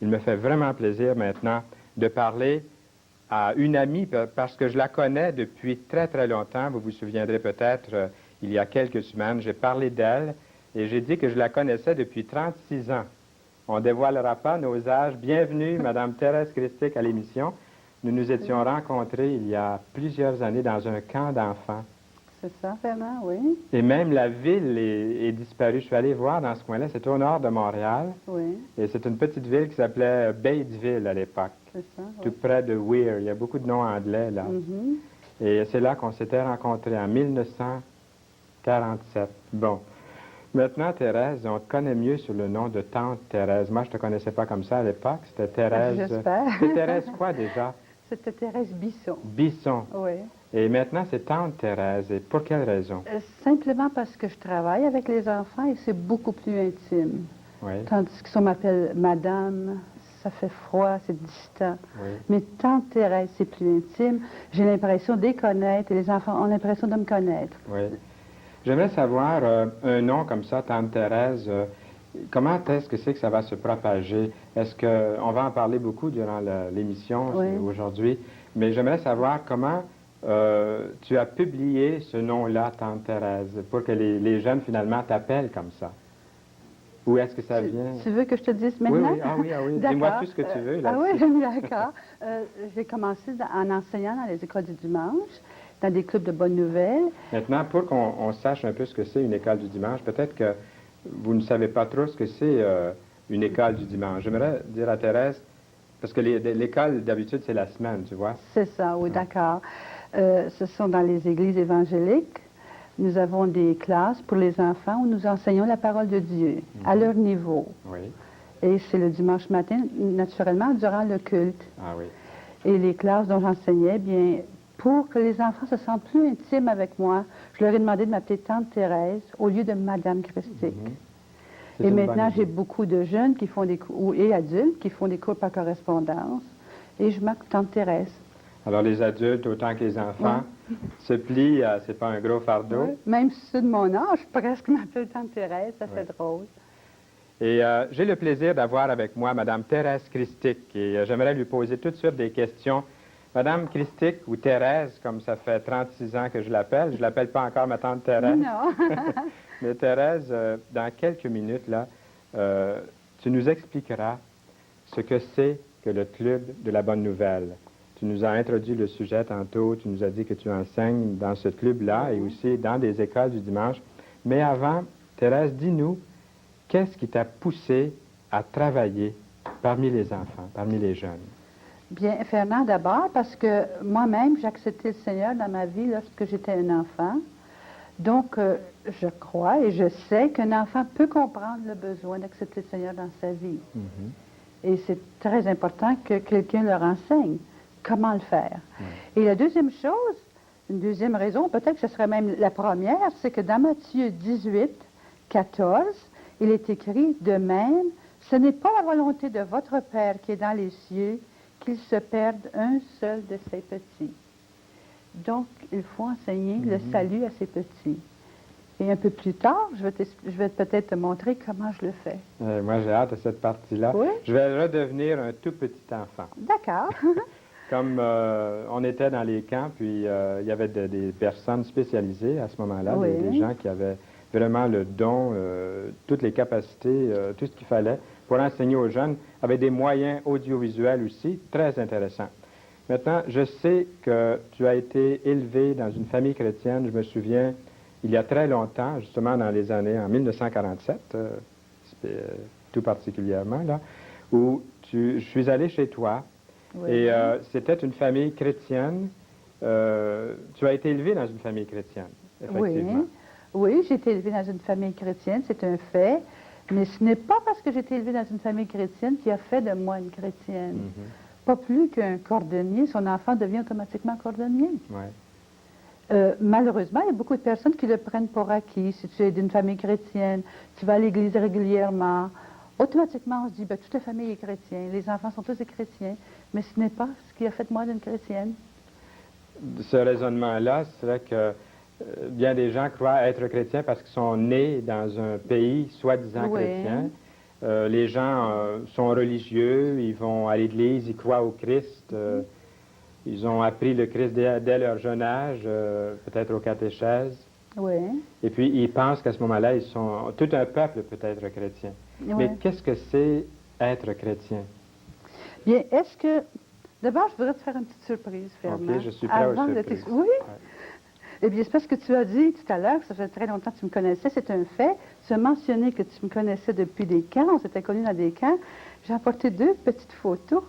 il me fait vraiment plaisir maintenant de parler à une amie, parce que je la connais depuis très, très longtemps. Vous vous souviendrez peut-être, il y a quelques semaines, j'ai parlé d'elle et j'ai dit que je la connaissais depuis 36 ans. On ne dévoilera pas nos âges. Bienvenue, Madame Thérèse Christic, à l'émission. Nous nous étions rencontrés il y a plusieurs années dans un camp d'enfants. C'est ça, vraiment, oui. Et même la ville est disparue. Je suis allé voir dans ce coin-là. C'est au nord de Montréal. Oui, Et c'est une petite ville qui s'appelait Batesville à l'époque, c'est ça. tout près de Weir. Il y a beaucoup de noms anglais, là. Et c'est là qu'on s'était rencontrés en 1947. Bon. Maintenant, Thérèse, on te connaît mieux sous le nom de Tante Thérèse. Moi, je ne te connaissais pas comme ça à l'époque. C'était Thérèse... J'espère. C'était Thérèse quoi, déjà? C'était Thérèse Bisson. Bisson. Oui. Et maintenant, c'est Tante Thérèse. Et pour quelle raison? Simplement parce que je travaille avec les enfants et c'est beaucoup plus intime. Oui. Tandis que si on m'appelle Madame, ça fait froid, c'est distant. Oui. Mais Tante Thérèse, c'est plus intime. J'ai l'impression de les connaître et les enfants ont l'impression de me connaître. Oui. J'aimerais savoir, un nom comme ça, Tante Thérèse, comment est-ce que c'est que ça va se propager? Est-ce qu'on va en parler beaucoup durant l'émission aujourd'hui, mais j'aimerais savoir comment tu as publié ce nom-là, Tante Thérèse, pour que les jeunes, finalement, t'appellent comme ça. Où est-ce que ça vient? Tu veux que je te dise maintenant? Oui, oui, ah oui. Dis-moi tout ce que tu veux là-dessus. Ah oui, d'accord. J'ai commencé en enseignant dans les écoles du dimanche, dans des clubs de bonnes nouvelles. Maintenant, pour qu'on sache un peu ce que c'est une école du dimanche, peut-être que vous ne savez pas trop ce que c'est une école du dimanche. J'aimerais dire à Thérèse, parce que l'école, d'habitude, c'est la semaine, tu vois. C'est ça, oui, d'accord. Ce sont dans les églises évangéliques. Nous avons des classes pour les enfants où nous enseignons la parole de Dieu à leur niveau. Oui. Et c'est le dimanche matin, naturellement, durant le culte. Ah oui. Et les classes dont j'enseignais, bien, pour que les enfants se sentent plus intimes avec moi, je leur ai demandé de m'appeler Tante Thérèse au lieu de Madame Christic. Et maintenant, j'ai beaucoup de jeunes qui font des cours, et adultes qui font des cours par correspondance. Et je m'appelle Tante Thérèse. Alors, les adultes, autant que les enfants, se plient, c'est pas un gros fardeau. Oui. Même ceux de mon âge, presque m'appellent Tante Thérèse, ça fait drôle. Et j'ai le plaisir d'avoir avec moi Mme Thérèse Christic. Et j'aimerais lui poser tout de suite des questions. Madame Christic, ou Thérèse, comme ça fait 36 ans que je l'appelle pas encore ma tante Thérèse. Non. Mais Thérèse, dans quelques minutes, là, tu nous expliqueras ce que c'est que le Club de la Bonne Nouvelle. Tu nous as introduit le sujet tantôt, tu nous as dit que tu enseignes dans ce club-là et aussi dans des écoles du dimanche. Mais avant, Thérèse, dis-nous, qu'est-ce qui t'a poussé à travailler parmi les enfants, parmi les jeunes? Bien, Fernand, d'abord, parce que moi-même, j'ai accepté le Seigneur dans ma vie lorsque j'étais un enfant. Donc, je crois et je sais qu'un enfant peut comprendre le besoin d'accepter le Seigneur dans sa vie. Et c'est très important que quelqu'un leur enseigne comment le faire. Et la deuxième chose, une deuxième raison, peut-être que ce serait même la première, c'est que dans Matthieu 18, 14, il est écrit de même, ce n'est pas la volonté de votre Père qui est dans les cieux qu'il se perde un seul de ses petits. Donc, il faut enseigner le salut à ses petits. Et un peu plus tard, je vais peut-être te montrer comment je le fais. Moi, j'ai hâte de cette partie-là. Oui? Je vais redevenir un tout petit enfant. D'accord. Comme on était dans les camps, puis il y avait des personnes spécialisées à ce moment-là, des gens qui avaient vraiment le don, toutes les capacités, tout ce qu'il fallait pour enseigner aux jeunes, avec des moyens audiovisuels aussi très intéressants. Maintenant, je sais que tu as été élevé dans une famille chrétienne, je me souviens, il y a très longtemps, justement dans les années, en 1947, tout particulièrement, là, où je suis allé chez toi, et c'était une famille chrétienne. Tu as été élevé dans une famille chrétienne, effectivement. Oui, j'ai été élevée dans une famille chrétienne, c'est un fait, mais ce n'est pas parce que j'ai été élevée dans une famille chrétienne qui a fait de moi une chrétienne. Pas plus qu'un cordonnier, son enfant devient automatiquement cordonnier. Malheureusement, il y a beaucoup de personnes qui le prennent pour acquis. Si tu es d'une famille chrétienne, tu vas à l'église régulièrement, automatiquement on se dit, ben, toute la famille est chrétienne, les enfants sont tous des chrétiens, mais ce n'est pas ce qui a fait de moi d'une chrétienne. Ce raisonnement-là, c'est vrai que bien des gens croient être chrétiens parce qu'ils sont nés dans un pays soi-disant chrétien, Les gens sont religieux, ils vont à l'église, ils croient au Christ. Ils ont appris le Christ dès leur jeune âge, peut-être au catéchèse. Oui. Et puis, ils pensent qu'à ce moment-là, ils sont... Tout un peuple peut être chrétien. Oui. Mais qu'est-ce que c'est être chrétien? Bien, est-ce que... D'abord, je voudrais te faire une petite surprise, Fernand. OK, je suis prêt aux surprises. Oui? Ouais. Eh bien, c'est parce que tu as dit tout à l'heure que ça fait très longtemps que tu me connaissais. C'est un fait. Tu as mentionné que tu me connaissais depuis des camps. On s'était connus dans des camps. J'ai apporté 2 petites photos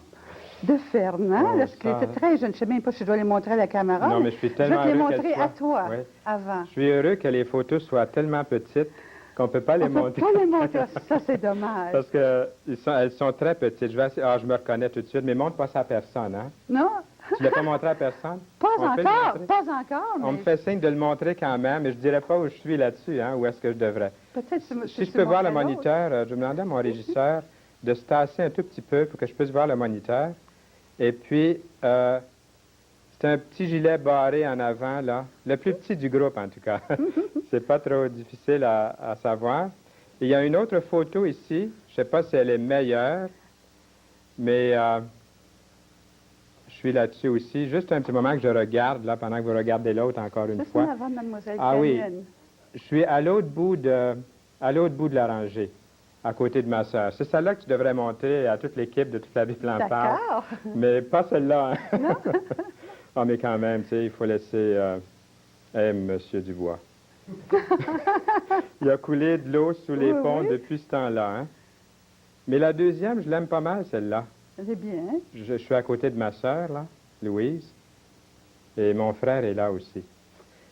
de Fernand lorsqu'il était très jeune. Je ne sais même pas si je dois les montrer à la caméra. Non, mais je suis tellement je vais te les heureux montrer à toi avant. Je suis heureux que les photos soient tellement petites qu'on ne peut pas les montrer. On ne peut pas les montrer. Ça, c'est dommage. Parce qu'elles sont très petites. Je me reconnais tout de suite, mais montre pas ça à personne, hein? Non? Tu ne l'as pas montré à personne? Pas encore. Mais... On me fait signe de le montrer quand même, mais je ne dirais pas où je suis là-dessus, hein, où est-ce que je devrais. Peut-être si je peux voir le moniteur, je me demandais à mon régisseur de se tasser un tout petit peu pour que je puisse voir le moniteur. Et puis, c'est un petit gilet barré en avant, là. Le plus petit du groupe, en tout cas. C'est pas trop difficile à savoir. Et il y a une autre photo ici. Je ne sais pas si elle est meilleure, mais je suis là-dessus aussi. Juste un petit moment que je regarde, là, pendant que vous regardez l'autre encore une fois. Avant Mademoiselle oui. Canyon. Je suis à l'autre bout de la rangée, à côté de ma sœur. C'est celle-là que tu devrais monter à toute l'équipe de toute la Bible en parle. D'accord. Mais pas celle-là. Hein? Non. Ah, mais quand même, tu sais, il faut laisser... Monsieur Dubois. Il a coulé de l'eau sous les ponts depuis ce temps-là. Hein? Mais la deuxième, je l'aime pas mal, celle-là. C'est bien. Je suis à côté de ma sœur, là, Louise. Et mon frère est là aussi.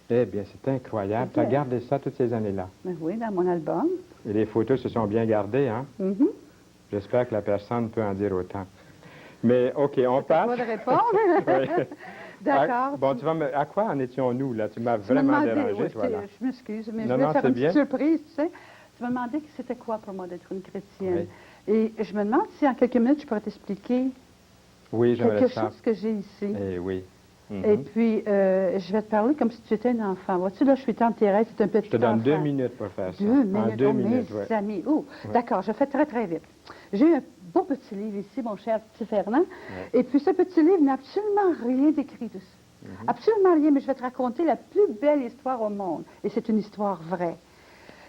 Eh bien, c'est incroyable. Tu as gardé ça toutes ces années-là. Ben oui, dans mon album. Et les photos se sont bien gardées, hein? Mm-hmm. J'espère que la personne peut en dire autant. Mais, OK, on passe. Pas de répondre. Oui. D'accord. Bon, à quoi en étions-nous, là? Tu m'as vraiment dérangé, toi, là. Je m'excuse, mais Non, je vais non, te faire une bien. petite surprise, tu sais. Tu m'as demandé que c'était quoi pour moi d'être une chrétienne. Oui. Et je me demande si en quelques minutes, je pourrais t'expliquer quelque chose que j'ai ici. Eh oui. Et puis, je vais te parler comme si tu étais un enfant. Vois-tu, là, je suis tante Thérèse, c'est un petit enfant. Je te donne 2 minutes pour faire ça. 2 minutes, deux minutes, mes amis. Oh, d'accord, je fais très, très vite. J'ai un beau petit livre ici, mon cher petit Fernand. Et puis, ce petit livre n'a absolument rien d'écrit dessus. Absolument rien, mais je vais te raconter la plus belle histoire au monde. Et c'est une histoire vraie.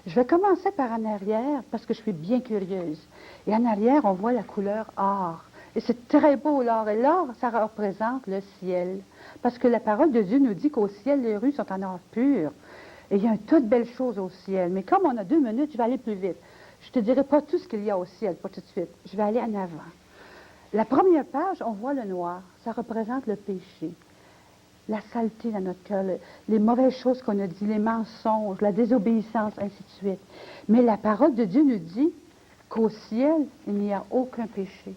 Je vais commencer par en arrière, parce que je suis bien curieuse. Et en arrière, on voit la couleur or. Et c'est très beau, l'or. Et l'or, ça représente le ciel. Parce que la parole de Dieu nous dit qu'au ciel, les rues sont en or pur. Et il y a toutes belles choses au ciel. Mais comme on a 2 minutes, je vais aller plus vite. Je ne te dirai pas tout ce qu'il y a au ciel, pas tout de suite. Je vais aller en avant. La première page, on voit le noir. Ça représente le péché. La saleté dans notre cœur, les mauvaises choses qu'on a dit, les mensonges, la désobéissance, ainsi de suite. Mais la parole de Dieu nous dit qu'au ciel, il n'y a aucun péché.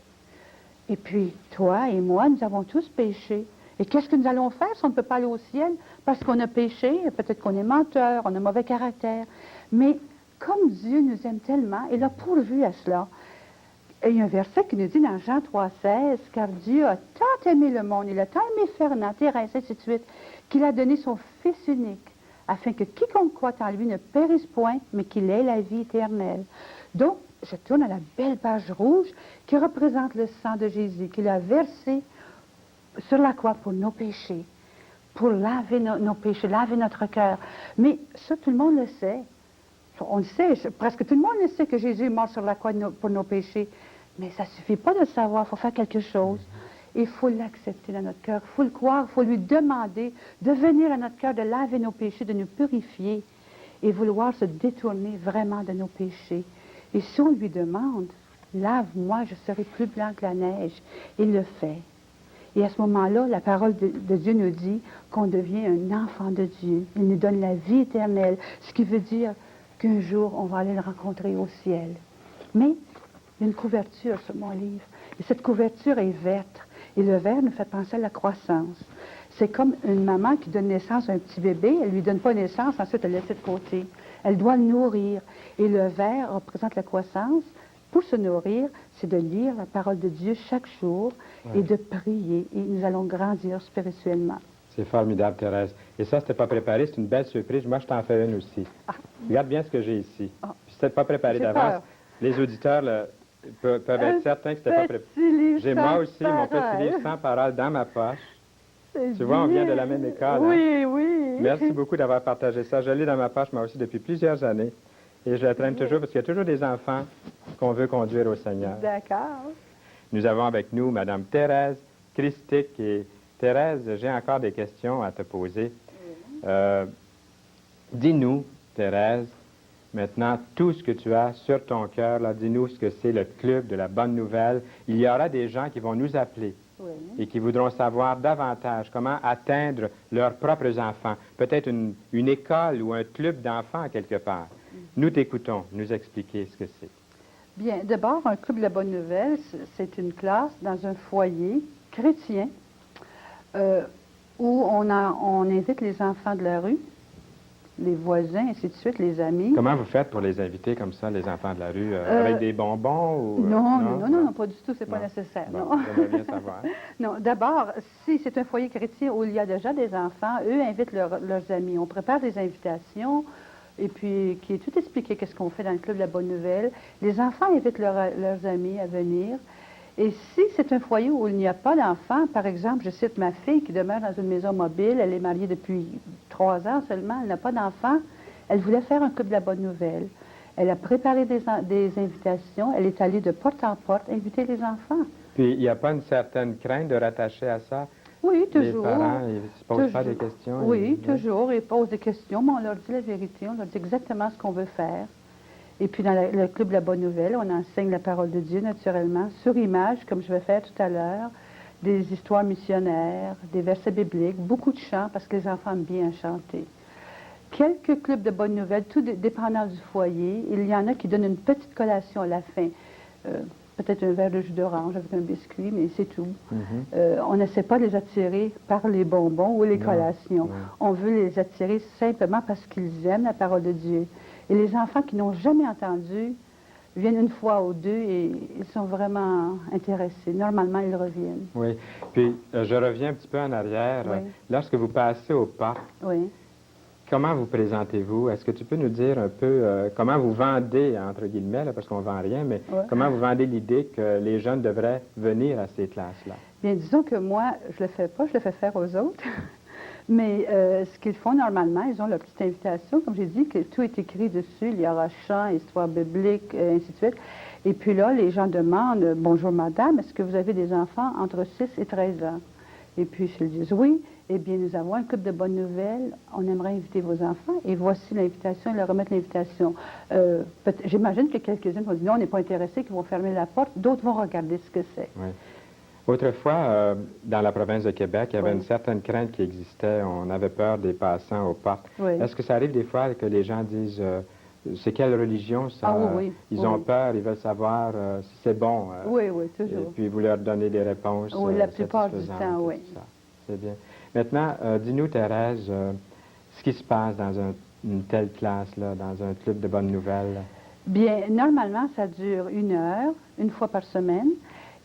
Et puis, toi et moi, nous avons tous péché. Et qu'est-ce que nous allons faire si on ne peut pas aller au ciel? Parce qu'on a péché, peut-être qu'on est menteur, on a mauvais caractère. Mais comme Dieu nous aime tellement, il a pourvu à cela. Et il y a un verset qui nous dit dans Jean 3,16, « Car Dieu a tant aimé le monde, il a tant aimé Fernand, Thérèse, ainsi de suite, qu'il a donné son Fils unique, afin que quiconque croit en lui ne périsse point, mais qu'il ait la vie éternelle. » Donc, je tourne à la belle page rouge qui représente le sang de Jésus, qu'il a versé sur la croix pour nos péchés, pour laver nos péchés, laver notre cœur. Mais ça, tout le monde le sait. On le sait, presque tout le monde le sait que Jésus est mort sur la croix pour nos péchés. Mais ça ne suffit pas de le savoir, il faut faire quelque chose. Il faut l'accepter dans notre cœur, il faut le croire, il faut lui demander de venir à notre cœur, de laver nos péchés, de nous purifier et vouloir se détourner vraiment de nos péchés. Et si on lui demande, lave-moi, je serai plus blanc que la neige, il le fait. Et à ce moment-là, la parole de Dieu nous dit qu'on devient un enfant de Dieu. Il nous donne la vie éternelle, ce qui veut dire qu'un jour, on va aller le rencontrer au ciel. Mais il y a une couverture sur mon livre. Et cette couverture est verte. Et le vert nous fait penser à la croissance. C'est comme une maman qui donne naissance à un petit bébé. Elle ne lui donne pas naissance, ensuite elle le laisse de côté. Elle doit le nourrir. Et le vert représente la croissance. Pour se nourrir, c'est de lire la parole de Dieu chaque jour et de prier. Et nous allons grandir spirituellement. C'est formidable, Thérèse. Et ça, c'était pas préparé, c'est une belle surprise. Moi, je t'en fais une aussi. Regarde bien ce que j'ai ici. C'était pas préparé d'avance. Les auditeurs peuvent être certains que c'était pas préparé. J'ai moi aussi mon petit livre sans parole dans ma poche. Tu vois, on vient de la même école. Oui, hein? oui. Merci beaucoup d'avoir partagé ça. Je l'ai dans ma poche, moi aussi, depuis plusieurs années. Et je la traîne toujours parce qu'il y a toujours des enfants qu'on veut conduire au Seigneur. D'accord. Nous avons avec nous Mme Thérèse Christic. Et Thérèse, j'ai encore des questions à te poser. Dis-nous, Thérèse, maintenant, tout ce que tu as sur ton cœur, là, dis-nous ce que c'est le club de la bonne nouvelle. Il y aura des gens qui vont nous appeler et qui voudront savoir davantage comment atteindre leurs propres enfants. Peut-être une école ou un club d'enfants quelque part. Nous t'écoutons, nous expliquer ce que c'est. Bien, d'abord, un club de la bonne nouvelle, c'est une classe dans un foyer chrétien où on invite les enfants de la rue, les voisins, ainsi de suite, les amis. Comment vous faites pour les inviter comme ça, les enfants de la rue, avec des bonbons ou... Non, pas du tout, c'est pas nécessaire. Bon, non. j'aimerais bien savoir. Non, d'abord, si c'est un foyer chrétien où il y a déjà des enfants, eux invitent leurs amis. On prépare des invitations et puis qui est tout expliqué qu'est-ce qu'on fait dans le club de la bonne nouvelle. Les enfants invitent leurs amis à venir. Et si c'est un foyer où il n'y a pas d'enfants, par exemple, je cite ma fille qui demeure dans une maison mobile, elle est mariée depuis 3 ans seulement, elle n'a pas d'enfants, elle voulait faire un club de la bonne nouvelle. Elle a préparé des invitations, elle est allée de porte en porte inviter les enfants. Puis, il n'y a pas une certaine crainte de rattacher à ça? Oui, toujours. Les parents, ils ne se posent pas des questions? Oui, toujours, ils posent des questions, mais on leur dit la vérité, on leur dit exactement ce qu'on veut faire. Et puis, dans le Club de la Bonne Nouvelle, on enseigne la parole de Dieu, naturellement, sur image, comme je vais faire tout à l'heure, des histoires missionnaires, des versets bibliques, beaucoup de chants, parce que les enfants aiment bien chanter. Quelques clubs de Bonne Nouvelle, tout dépendant du foyer. Il y en a qui donnent une petite collation à la fin. Peut-être un verre de jus d'orange avec un biscuit, mais c'est tout. On n'essaie pas de les attirer par les bonbons ou les collations. On veut les attirer simplement parce qu'ils aiment la parole de Dieu. Et les enfants qui n'ont jamais entendu viennent une fois ou deux et ils sont vraiment intéressés. Normalement, ils reviennent. Oui. Puis, je reviens un petit peu en arrière. Oui. Lorsque vous passez au parc, comment vous présentez-vous? Est-ce que tu peux nous dire un peu comment vous vendez, entre guillemets, là, parce qu'on ne vend rien, mais comment vous vendez l'idée que les jeunes devraient venir à ces classes-là? Bien, disons que moi, je ne le fais pas, je le fais faire aux autres. Mais ce qu'ils font normalement, ils ont leur petite invitation, comme j'ai dit, que tout est écrit dessus. Il y aura chant, histoire biblique, ainsi de suite. Et puis là, les gens demandent, « Bonjour madame, est-ce que vous avez des enfants entre 6 et 13 ans? » Et puis s'ils disent « Oui, eh bien nous avons un club de bonnes nouvelles, on aimerait inviter vos enfants. » Et voici l'invitation, ils leur remettent l'invitation. J'imagine que quelques-uns vont dire « Non, on n'est pas intéressés », qu'ils vont fermer la porte. D'autres vont regarder ce que c'est. Oui. Autrefois, dans la province de Québec, il y avait une certaine crainte qui existait. On avait peur des passants au parc. Est-ce que ça arrive des fois que les gens disent c'est quelle religion ça? Ils ont peur, ils veulent savoir si c'est bon. Oui, toujours. Et puis vous leur donnez des réponses. Oui, la plupart du temps, oui. C'est bien. Maintenant, dis-nous, Thérèse, ce qui se passe dans une telle classe-là, dans un club de bonnes nouvelles. Bien, normalement, ça dure 1 heure, 1 fois par semaine.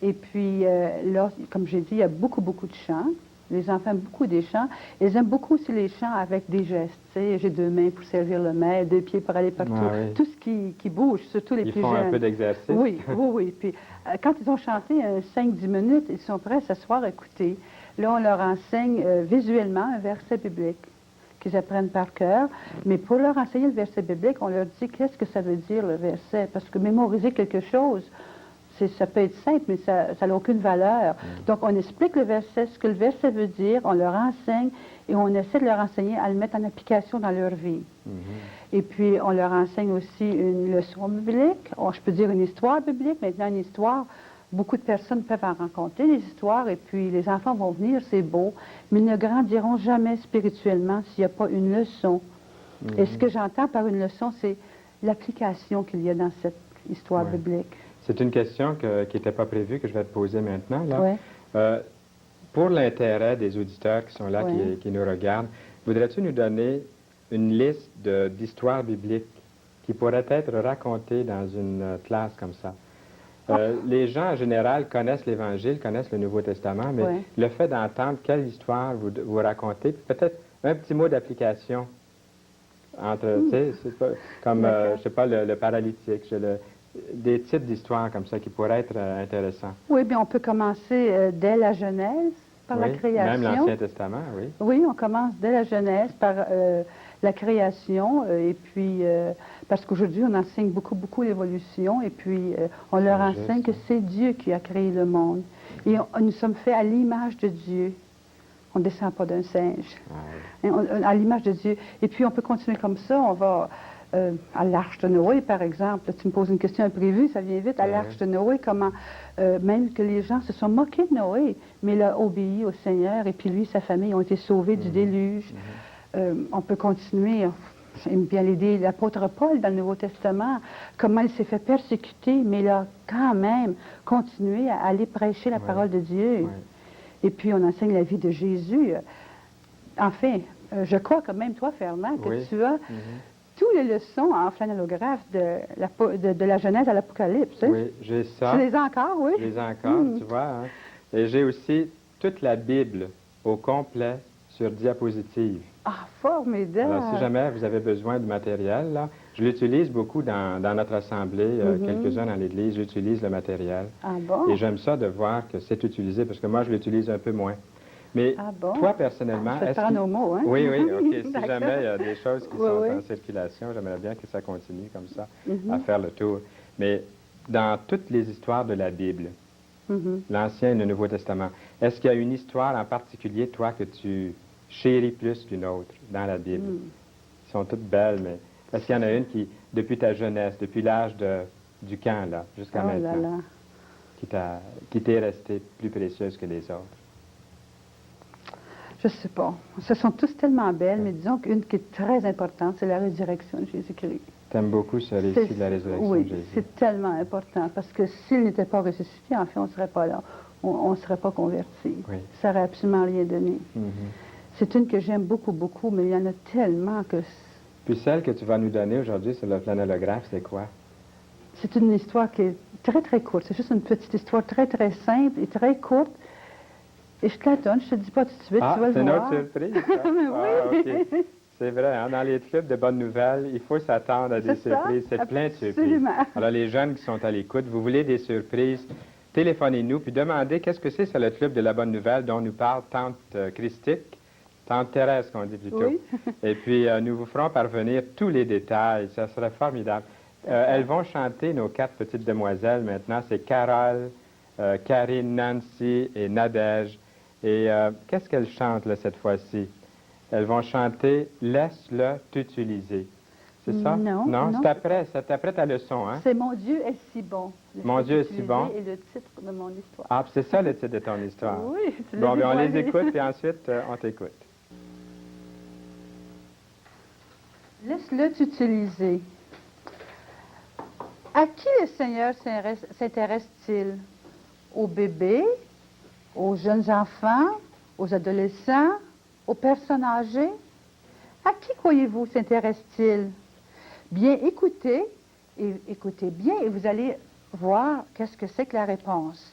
Et puis, là, comme j'ai dit, il y a beaucoup de chants. Les enfants aiment beaucoup des chants. Ils aiment beaucoup aussi les chants avec des gestes. Tu sais, j'ai 2 mains pour servir le maître, 2 pieds pour aller partout. Tout ce qui bouge, surtout les plus jeunes. Ils font un peu d'exercice. Oui. Puis, quand ils ont chanté 5-10 minutes, ils sont prêts à s'asseoir à écouter. Là, on leur enseigne visuellement un verset biblique qu'ils apprennent par cœur. Mais pour leur enseigner le verset biblique, on leur dit qu'est-ce que ça veut dire, le verset. Parce que mémoriser quelque chose, ça peut être simple, mais ça n'a aucune valeur. Donc, on explique le verset, ce que le verset veut dire, on leur enseigne et on essaie de leur enseigner à le mettre en application dans leur vie. Et puis, on leur enseigne aussi une leçon biblique, je peux dire une histoire biblique. Maintenant, une histoire, beaucoup de personnes peuvent en rencontrer des histoires et puis les enfants vont venir, c'est beau, mais ils ne grandiront jamais spirituellement s'il n'y a pas une leçon. Et ce que j'entends par une leçon, c'est l'application qu'il y a dans cette histoire biblique. C'est une question qui n'était pas prévue, que je vais te poser maintenant. Là. Pour l'intérêt des auditeurs qui sont là, qui nous regardent, voudrais-tu nous donner une liste d'histoires bibliques qui pourraient être racontées dans une classe comme ça? Les gens, en général, connaissent l'Évangile, connaissent le Nouveau Testament, mais le fait d'entendre quelle histoire vous racontez, peut-être un petit mot d'application entre, tu sais, comme, je sais pas, le paralytique, des types d'histoires comme ça qui pourraient être intéressants. Oui, bien, on peut commencer dès la Genèse, par la Oui, création. même l'Ancien Testament, oui. Oui, on commence dès la Genèse par la création, et puis, parce qu'aujourd'hui, on enseigne beaucoup l'évolution, et puis on leur enseigne que c'est Dieu qui a créé le monde. Et nous sommes faits à l'image de Dieu. On ne descend pas d'un singe. Ah, oui. À l'image de Dieu. Et puis, on peut continuer comme ça. On va à l'Arche de Noé, par exemple. Tu me poses une question imprévue, ça vient vite. À l'Arche de Noé, comment, même que les gens se sont moqués de Noé, mais il a obéi au Seigneur, et puis lui et sa famille ont été sauvés du déluge. On peut continuer. J'aime bien l'idée de l'apôtre Paul dans le Nouveau Testament, comment il s'est fait persécuter, mais il a quand même continué à aller prêcher la parole de Dieu. Et puis, on enseigne la vie de Jésus. Enfin, je crois quand même, toi, Fernand, que tu as toutes les leçons en flanellographe de la Genèse à l'Apocalypse. Hein? Oui, j'ai ça. Tu les as encore, oui? Je les ai encore, tu vois. Hein? Et j'ai aussi toute la Bible au complet sur diapositive. Ah, formidable! Alors, si jamais vous avez besoin de matériel, là, je l'utilise beaucoup dans notre assemblée, quelques-uns dans l'Église, j'utilise le matériel. Ah bon? Et j'aime ça de voir que c'est utilisé, parce que moi, je l'utilise un peu moins. Mais toi, personnellement... Je vais te prendre au mot, hein? Oui, oui, OK. Si jamais il y a des choses qui sont en circulation, j'aimerais bien que ça continue comme ça, à faire le tour. Mais dans toutes les histoires de la Bible, l'Ancien et le Nouveau Testament, est-ce qu'il y a une histoire en particulier, toi, que tu chéris plus qu'une autre dans la Bible? Ils sont toutes belles, mais est-ce qu'il y en a une qui, depuis ta jeunesse, depuis l'âge du camp, là, jusqu'à maintenant, qui t'est restée plus précieuse que les autres? Je ne sais pas. Ce sont tous tellement belles, mais disons qu'une qui est très importante, c'est la résurrection de Jésus-Christ. Tu aimes beaucoup ce récit de la résurrection de Jésus? Oui, c'est tellement important, parce que s'il n'était pas ressuscité, en fait, on ne serait pas là. On ne serait pas converti. Oui. Ça n'aurait absolument rien donné. C'est une que j'aime beaucoup, mais il y en a tellement que... Puis celle que tu vas nous donner aujourd'hui sur le flanellographe, c'est quoi? C'est une histoire qui est très courte. C'est juste une petite histoire très simple et très courte. Et je te la donne, je ne te dis pas tout de suite, tu vas le voir. C'est une autre surprise, ça? Oui. OK. C'est vrai, hein? Dans les clubs de bonnes nouvelles, il faut s'attendre à des surprises. C'est plein de surprises. Absolument. Alors, les jeunes qui sont à l'écoute, vous voulez des surprises, téléphonez-nous, puis demandez qu'est-ce que c'est le club de la bonne nouvelle dont nous parle Tante Christique, Tante Thérèse, qu'on dit plutôt. Oui. Et puis, nous vous ferons parvenir tous les détails. Ça serait formidable. Elles vont chanter, nos 4 petites demoiselles, maintenant. C'est Carole, Karine, Nancy et Nadège. Et qu'est-ce qu'elles chantent, là, cette fois-ci? Elles vont chanter « Laisse-le t'utiliser ». C'est ça? Non. C'est après ta leçon, hein? C'est « Mon Dieu est si bon ». Mon Dieu est si bon. Et le titre de mon histoire. Ah, c'est ça le titre de ton histoire. Oui, bon, bien, on les écoute, puis ensuite, on t'écoute. Laisse-le t'utiliser. À qui le Seigneur s'intéresse-t-il? Aux bébés, aux jeunes enfants, aux adolescents, aux personnes âgées? À qui, croyez-vous, s'intéresse-t-il? Bien, écoutez bien, et vous allez voir qu'est-ce que c'est que la réponse.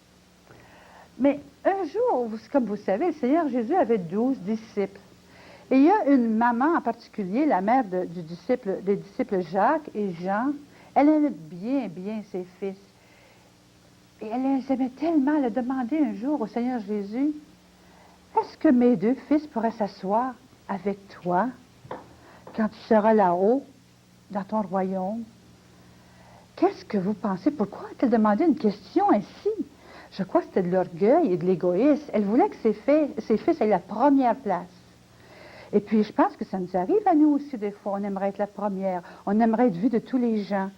Mais un jour, comme vous savez, le Seigneur Jésus avait 12 disciples. Et il y a une maman en particulier, la mère des disciples Jacques et Jean. Elle aimait bien ses fils. Et elle les aimait tellement, elle a demandé un jour au Seigneur Jésus, « Est-ce que mes 2 fils pourraient s'asseoir avec toi quand tu seras là-haut, dans ton royaume? » Qu'est-ce que vous pensez? Pourquoi a-t-elle demandé une question ainsi? Je crois que c'était de l'orgueil et de l'égoïsme. Elle voulait que ses fils aient la première place. Et puis, je pense que ça nous arrive à nous aussi des fois. On aimerait être la première. On aimerait être vu de tous les gens.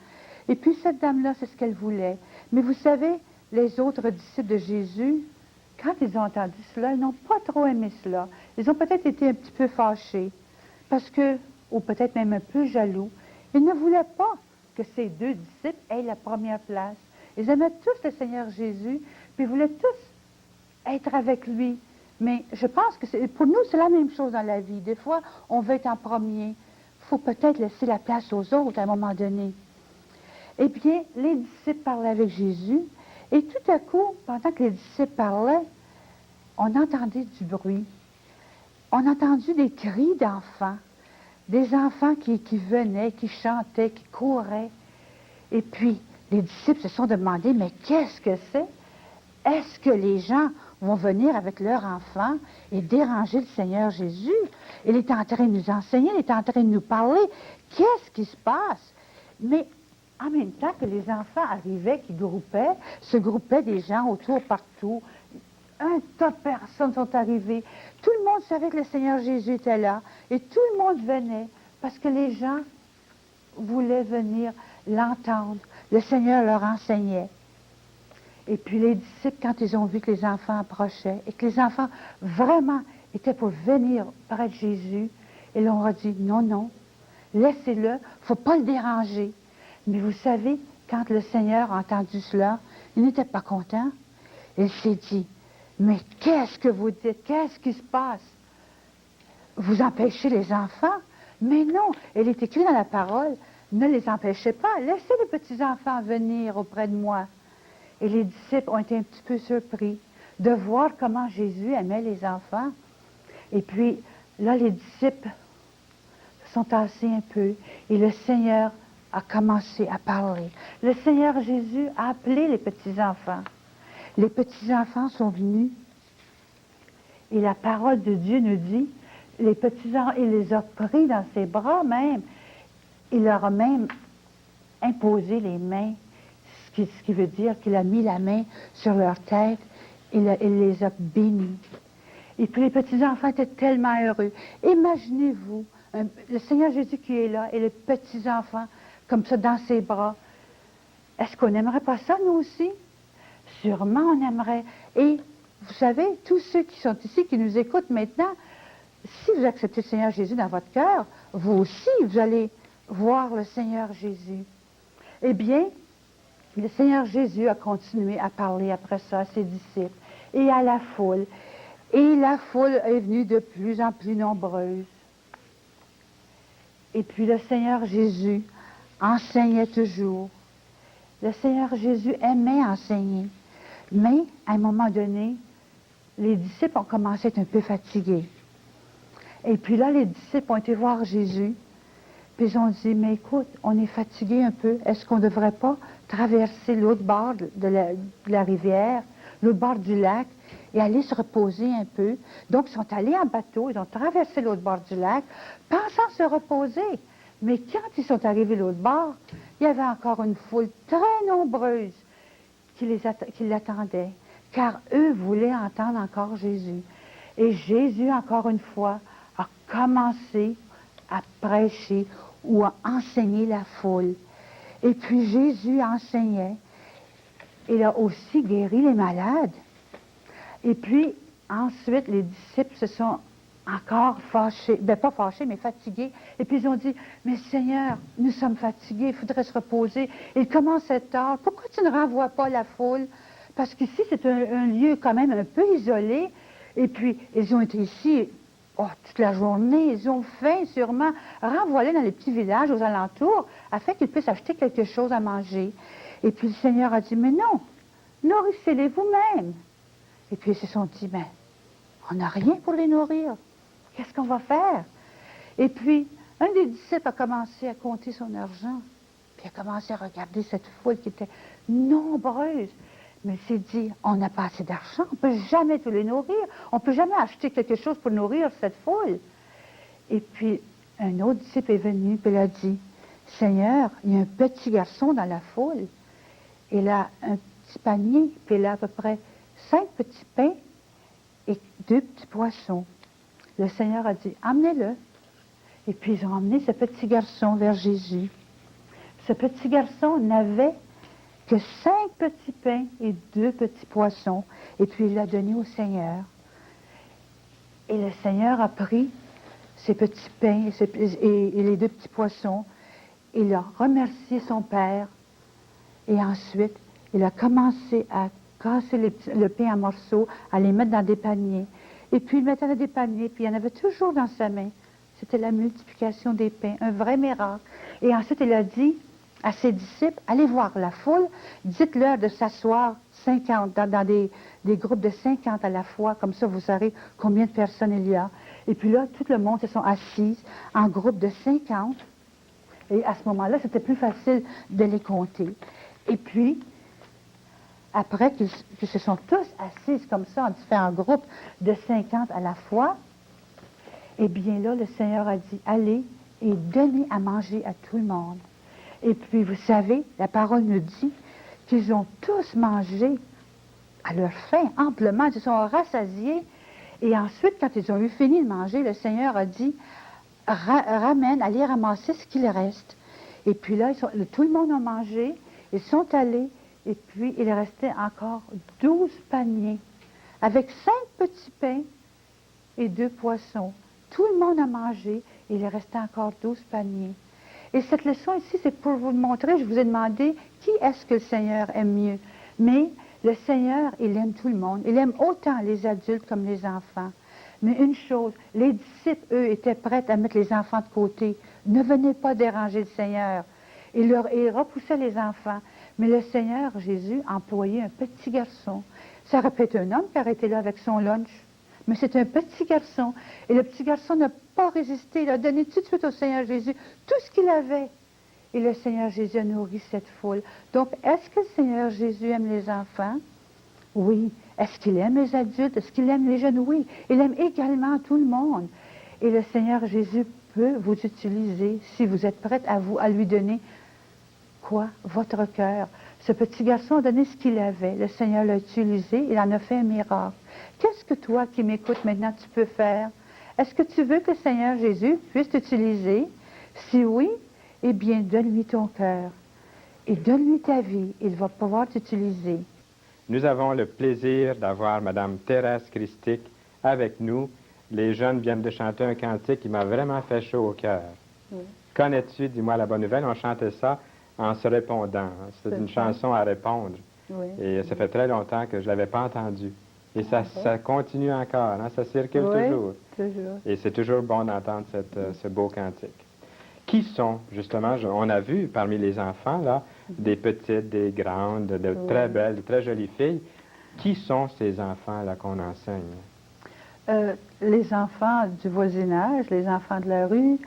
Et puis, cette dame-là, c'est ce qu'elle voulait. Mais vous savez, les autres disciples de Jésus, quand ils ont entendu cela, ils n'ont pas trop aimé cela. Ils ont peut-être été un petit peu fâchés, ou peut-être même un peu jaloux. Ils ne voulaient pas que ces 2 disciples aient la première place. Ils aimaient tous le Seigneur Jésus, puis ils voulaient tous être avec lui. Mais je pense que pour nous, c'est la même chose dans la vie. Des fois, on veut être en premier. Il faut peut-être laisser la place aux autres à un moment donné. Eh bien, les disciples parlaient avec Jésus, et tout à coup, pendant que les disciples parlaient, on entendait du bruit. On a entendu des cris d'enfants, des enfants qui venaient, qui chantaient, qui couraient. Et puis, les disciples se sont demandé, mais qu'est-ce que c'est? Est-ce que les gens vont venir avec leur enfant et déranger le Seigneur Jésus? Il est en train de nous enseigner, il est en train de nous parler. Qu'est-ce qui se passe? Mais en même temps que les enfants arrivaient, se groupaient des gens autour partout. Un tas de personnes sont arrivées. Tout le monde savait que le Seigneur Jésus était là. Et tout le monde venait parce que les gens voulaient venir l'entendre. Le Seigneur leur enseignait. Et puis les disciples, quand ils ont vu que les enfants approchaient et que les enfants vraiment étaient pour venir près de Jésus, ils leur ont dit, non, non, laissez-le, il ne faut pas le déranger. Mais vous savez, quand le Seigneur a entendu cela, il n'était pas content. Il s'est dit, mais qu'est-ce que vous dites? Qu'est-ce qui se passe? Vous empêchez les enfants? Mais non, il est écrit dans la parole, ne les empêchez pas, laissez les petits-enfants venir auprès de moi. Et les disciples ont été un petit peu surpris de voir comment Jésus aimait les enfants. Et puis, là, les disciples sont tassés un peu et le Seigneur a commencé à parler. Le Seigneur Jésus a appelé les petits-enfants. Les petits-enfants sont venus et la parole de Dieu nous dit, les petits-enfants, il les a pris dans ses bras même. Il leur a même imposé les mains, ce qui veut dire qu'il a mis la main sur leur tête, il les a bénis. Et puis les petits-enfants étaient tellement heureux. Imaginez-vous, le Seigneur Jésus qui est là et les petits-enfants comme ça dans ses bras. Est-ce qu'on n'aimerait pas ça, nous aussi? Sûrement on aimerait. Et vous savez, tous ceux qui sont ici, qui nous écoutent maintenant, si vous acceptez le Seigneur Jésus dans votre cœur, vous aussi, vous allez voir le Seigneur Jésus. Eh bien, le Seigneur Jésus a continué à parler après ça à ses disciples et à la foule. Et la foule est venue de plus en plus nombreuse. Et puis le Seigneur Jésus enseignait toujours. Le Seigneur Jésus aimait enseigner. Mais, à un moment donné, les disciples ont commencé à être un peu fatigués. Et puis là, les disciples ont été voir Jésus. Puis ils ont dit, mais écoute, on est fatigué un peu. Est-ce qu'on ne devrait pas traverser l'autre bord de la rivière, l'autre bord du lac, et aller se reposer un peu? Donc, ils sont allés en bateau, ils ont traversé l'autre bord du lac, pensant se reposer. Mais quand ils sont arrivés de l'autre bord, il y avait encore une foule très nombreuse qui l'attendait, car eux voulaient entendre encore Jésus. Et Jésus, encore une fois, a commencé à prêcher ou à enseigner la foule. Et puis Jésus enseignait. Il a aussi guéri les malades. Et puis, ensuite, les disciples se sont encore fâchés, pas fâchés, mais fatigués. Et puis ils ont dit, mais Seigneur, nous sommes fatigués, il faudrait se reposer. Il commence à être tard. Pourquoi tu ne renvoies pas la foule? Parce qu'ici, c'est un lieu quand même un peu isolé. Et puis, ils ont été ici toute la journée, ils ont faim sûrement. Renvoie-les dans les petits villages aux alentours afin qu'ils puissent acheter quelque chose à manger. Et puis le Seigneur a dit, mais non, nourrissez-les vous-même. Et puis ils se sont dit, mais on n'a rien pour les nourrir. Qu'est-ce qu'on va faire? Et puis, un des disciples a commencé à compter son argent, puis a commencé à regarder cette foule qui était nombreuse. Mais il s'est dit, on n'a pas assez d'argent, on ne peut jamais tous les nourrir, on ne peut jamais acheter quelque chose pour nourrir cette foule. Et puis, un autre disciple est venu, puis il a dit, Seigneur, il y a un petit garçon dans la foule, il a un petit panier, puis il a à peu près 5 petits pains et 2 petits poissons. Le Seigneur a dit, emmenez-le. Et puis, ils ont emmené ce petit garçon vers Jésus. Ce petit garçon n'avait que 5 petits pains et 2 petits poissons, et puis il l'a donné au Seigneur. Et le Seigneur a pris ces petits pains et les 2 petits poissons, il a remercié son Père, et ensuite, il a commencé à casser le pain en morceaux, à les mettre dans des paniers. Et puis il mettait dans des paniers, puis il y en avait toujours dans sa main. C'était la multiplication des pains, un vrai miracle. Et ensuite, il a dit à ses disciples, allez voir la foule, dites-leur de s'asseoir 50, dans des groupes de 50 à la fois, comme ça vous saurez combien de personnes il y a. Et puis là, tout le monde se sont assis en groupe de 50. Et à ce moment-là, c'était plus facile de les compter. Et puis, après qu'ils se sont tous assis comme ça, en différents groupes de 50 à la fois, eh bien là, le Seigneur a dit, allez et donnez à manger à tout le monde. Et puis, vous savez, la parole nous dit qu'ils ont tous mangé à leur faim, amplement, ils se sont rassasiés. Et ensuite, quand ils ont eu fini de manger, le Seigneur a dit, ramène, allez ramasser ce qu'il reste. Et puis là, tout le monde a mangé, ils sont allés, et puis il restait encore 12 paniers, avec 5 petits pains et 2 poissons. Tout le monde a mangé, et il restait encore 12 paniers. Et cette leçon ici, c'est pour vous le montrer. Je vous ai demandé qui est-ce que le Seigneur aime mieux. Mais le Seigneur, il aime tout le monde. Il aime autant les adultes comme les enfants. Mais une chose, les disciples, eux, étaient prêts à mettre les enfants de côté. Ne venez pas déranger le Seigneur. Il repoussait les enfants. Mais le Seigneur, Jésus, employait un petit garçon. Ça aurait pu être un homme qui aurait été là avec son lunch. Mais c'est un petit garçon. Et le petit garçon n'a pas résisté. Il a donné tout de suite au Seigneur Jésus tout ce qu'il avait. Et le Seigneur Jésus a nourri cette foule. Donc, est-ce que le Seigneur Jésus aime les enfants? Oui. Est-ce qu'il aime les adultes? Est-ce qu'il aime les jeunes? Oui. Il aime également tout le monde. Et le Seigneur Jésus peut vous utiliser si vous êtes prête à lui donner quoi? Votre cœur. Ce petit garçon a donné ce qu'il avait. Le Seigneur l'a utilisé. Il en a fait un miracle. Qu'est-ce que toi qui m'écoutes maintenant, tu peux faire? Est-ce que tu veux que le Seigneur Jésus puisse t'utiliser? Si oui, eh bien, donne-lui ton cœur et donne-lui ta vie. Il va pouvoir t'utiliser. Nous avons le plaisir d'avoir Mme Thérèse Christic avec nous. Les jeunes viennent de chanter un cantique qui m'a vraiment fait chaud au cœur. Oui. Connais-tu, dis-moi la bonne nouvelle? On chantait ça en se répondant. C'est une chanson à répondre. Oui. Et ça fait très longtemps que je ne l'avais pas entendue. Et ça continue encore, hein? Ça circule toujours. Et c'est toujours bon d'entendre ce beau cantique. Qui sont, justement, on a vu parmi les enfants, là, des petites, des grandes, de très belles, de très jolies filles. Qui sont ces enfants-là qu'on enseigne? Les enfants du voisinage, les enfants de la rue,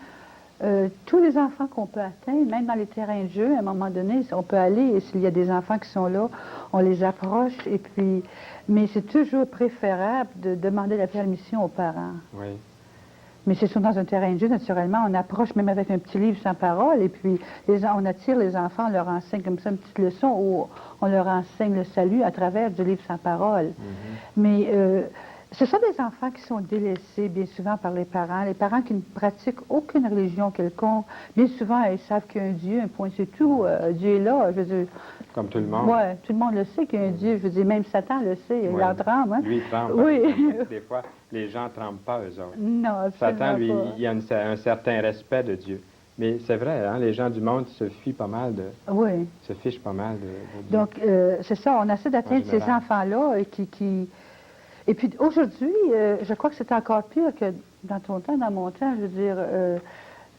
tous les enfants qu'on peut atteindre, même dans les terrains de jeu, à un moment donné, on peut aller, et s'il y a des enfants qui sont là, on les approche, et puis, mais c'est toujours préférable de demander la permission aux parents. Oui. Mais c'est sûr, dans un terrain de jeu, naturellement, on approche même avec un petit livre sans parole, et puis on attire les enfants, on leur enseigne comme ça une petite leçon, où on leur enseigne le salut à travers du livre sans parole. Mm-hmm. Mais ce sont des enfants qui sont délaissés bien souvent par les parents qui ne pratiquent aucune religion quelconque. Bien souvent, ils savent qu'il y a un Dieu, un point c'est tout. Dieu est là, je veux dire. Comme tout le monde. Oui, tout le monde le sait qu'il y a un Dieu. Je veux dire, même Satan le sait, il en tremble. Hein? Lui, il tremble. Oui. Des fois, les gens ne tremblent pas, eux autres. Non, absolument Satan, lui, pas. il a un certain respect de Dieu. Mais c'est vrai, hein, les gens du monde se fient pas mal de... Oui. Se fichent pas mal de Dieu. Donc, c'est ça, on essaie d'atteindre ces enfants-là qui... Et puis aujourd'hui, je crois que c'est encore pire que dans ton temps, dans mon temps. Je veux dire,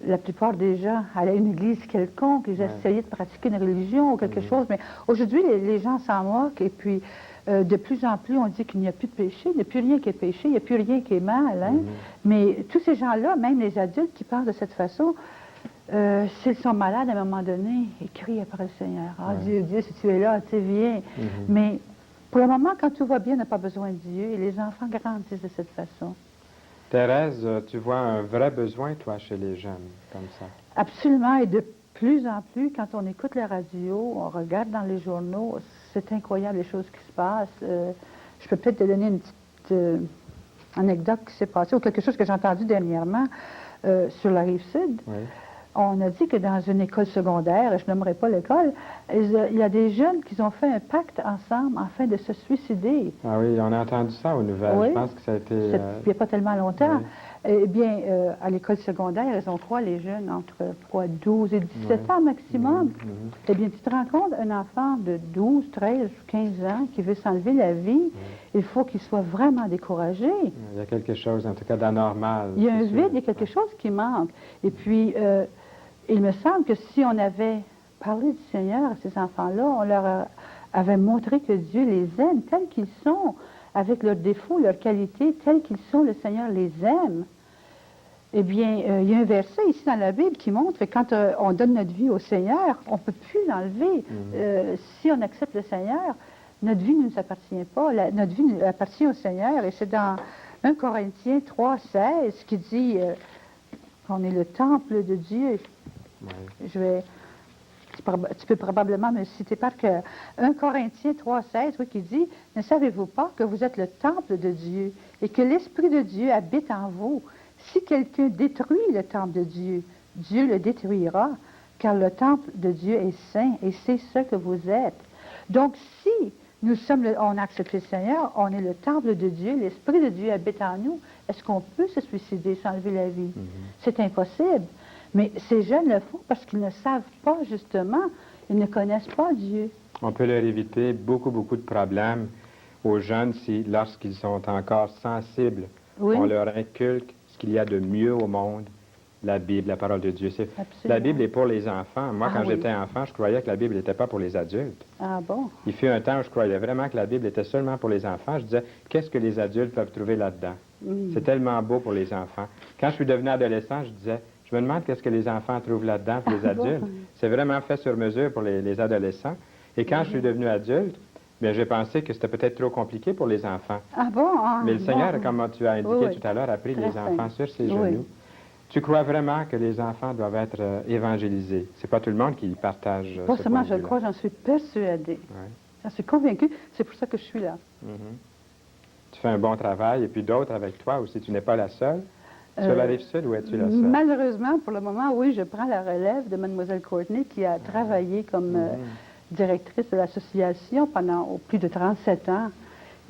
la plupart des gens allaient à une église quelconque, ils essayaient de pratiquer une religion ou quelque chose. Mais aujourd'hui, les gens s'en moquent. Et puis, de plus en plus, on dit qu'il n'y a plus de péché, il n'y a plus rien qui est péché, il n'y a plus rien qui est mal. Hein? Mais tous ces gens-là, même les adultes qui parlent de cette façon, s'ils sont malades à un moment donné, ils crient après le Seigneur. Ah, Dieu, Dieu, si tu es là, tu viens. Mais pour le moment, quand tout va bien, on n'a pas besoin de Dieu. Et les enfants grandissent de cette façon. Thérèse, tu vois un vrai besoin, toi, chez les jeunes, comme ça? Absolument. Et de plus en plus, quand on écoute la radio, on regarde dans les journaux, c'est incroyable les choses qui se passent. Je peux peut-être te donner une petite anecdote qui s'est passée, ou quelque chose que j'ai entendu dernièrement sur la Rive-Sud. Oui. On a dit que dans une école secondaire, et je n'aimerais pas l'école, il y a des jeunes qui ont fait un pacte ensemble afin de se suicider. Ah oui, on a entendu ça aux nouvelles. Oui. Je pense que ça a été... Il n'y a pas tellement longtemps. Oui. Eh bien, à l'école secondaire, ils ont les jeunes entre 12 et 17 ans maximum. Eh bien, tu te rends compte, un enfant de 12, 13, 15 ans qui veut s'enlever la vie, il faut qu'il soit vraiment découragé. Il y a quelque chose, en tout cas, d'anormal. Il y a un vide, il y a quelque chose qui manque. Et puis... il me semble que si on avait parlé du Seigneur à ces enfants-là, on leur avait montré que Dieu les aime tels qu'ils sont, avec leurs défauts, leurs qualités, tels qu'ils sont, le Seigneur les aime. Eh bien, il y a un verset ici dans la Bible qui montre que quand on donne notre vie au Seigneur, on ne peut plus l'enlever. Si on accepte le Seigneur, notre vie ne nous appartient pas. Notre vie nous appartient au Seigneur. Et c'est dans 1 Corinthiens 3,16 qui dit qu'on est le temple de Dieu. Ouais. Tu peux probablement me citer par cœur. 1 Corinthiens 3,16, oui, qui dit « Ne savez-vous pas que vous êtes le temple de Dieu et que l'Esprit de Dieu habite en vous? Si quelqu'un détruit le temple de Dieu, Dieu le détruira, car le temple de Dieu est saint et c'est ce que vous êtes. » Donc, si on a accepté le Seigneur, on est le temple de Dieu, l'Esprit de Dieu habite en nous, est-ce qu'on peut se suicider, s'enlever la vie? C'est impossible. Mais ces jeunes le font parce qu'ils ne savent pas, justement, ils ne connaissent pas Dieu. On peut leur éviter beaucoup de problèmes aux jeunes si, lorsqu'ils sont encore sensibles, on leur inculque ce qu'il y a de mieux au monde, la Bible, la parole de Dieu. La Bible est pour les enfants. Moi, quand j'étais enfant, je croyais que la Bible n'était pas pour les adultes. Ah bon? Il fut un temps où je croyais vraiment que la Bible était seulement pour les enfants. Je disais, qu'est-ce que les adultes peuvent trouver là-dedans? C'est tellement beau pour les enfants. Quand je suis devenu adolescent, je disais, je me demande qu'est-ce que les enfants trouvent là-dedans pour les adultes. C'est vraiment fait sur mesure pour les adolescents. Et quand je suis devenu adulte, bien, j'ai pensé que c'était peut-être trop compliqué pour les enfants. Ah bon? Mais le Seigneur, comme tu as indiqué tout à l'heure, a pris les enfants sur ses genoux. Tu crois vraiment que les enfants doivent être évangélisés? C'est pas tout le monde qui partage Pas ce seulement point de je le crois, j'en suis persuadée. Ouais. J'en suis convaincue. C'est pour ça que je suis là. Tu fais un bon travail, et puis d'autres avec toi aussi. Tu n'es pas la seule. Sur la Rive-Sud, où es-tu la seule? Malheureusement, pour le moment, oui, je prends la relève de Mlle Courtney, qui a travaillé comme directrice de l'association pendant plus de 37 ans.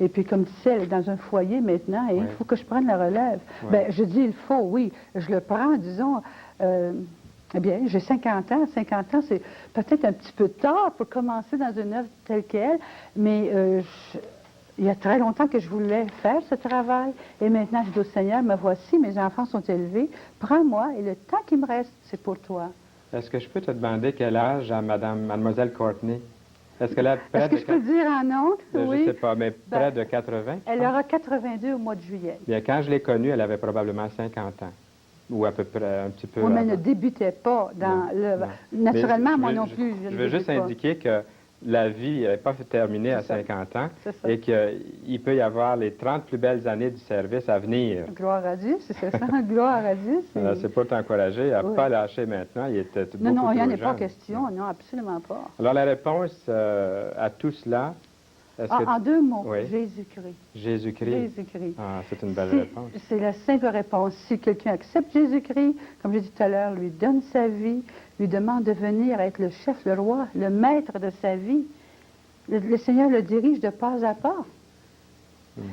Et puis, comme tu sais, elle est dans un foyer maintenant, et il faut que je prenne la relève. Bien, je dis il faut, oui, je le prends, disons. Eh bien, j'ai 50 ans. 50 ans, c'est peut-être un petit peu tard pour commencer dans une œuvre telle qu'elle, mais il y a très longtemps que je voulais faire ce travail, et maintenant, je dis au Seigneur, me voici, mes enfants sont élevés, prends-moi, et le temps qui me reste, c'est pour toi. Est-ce que je peux te demander quel âge a Mlle Courtney? Est-ce que je peux le dire en honte? Oui. Je ne sais pas, mais près de 80? Elle aura 82 au mois de juillet. Bien, quand je l'ai connue, elle avait probablement 50 ans. Ou à peu près un petit peu. Oui, mais elle ne débutait pas dans le. Naturellement, moi non plus. Je veux juste indiquer que la vie n'est pas terminée à 50 ans et qu'il peut y avoir les 30 plus belles années du service à venir. Gloire à Dieu, c'est ça. Gloire à Dieu. C'est pour t'encourager à ne pas lâcher maintenant. Il était beaucoup non, il n'y en a jeune. pas question. Non, absolument pas. Alors, la réponse à tout cela... En deux mots, Jésus-Christ. Jésus-Christ. Jésus-Christ. Ah, c'est une belle réponse. C'est la simple réponse. Si quelqu'un accepte Jésus-Christ, comme j'ai dit tout à l'heure, lui donne sa vie, lui demande de venir être le chef, le roi, le maître de sa vie, le Seigneur le dirige de pas à pas.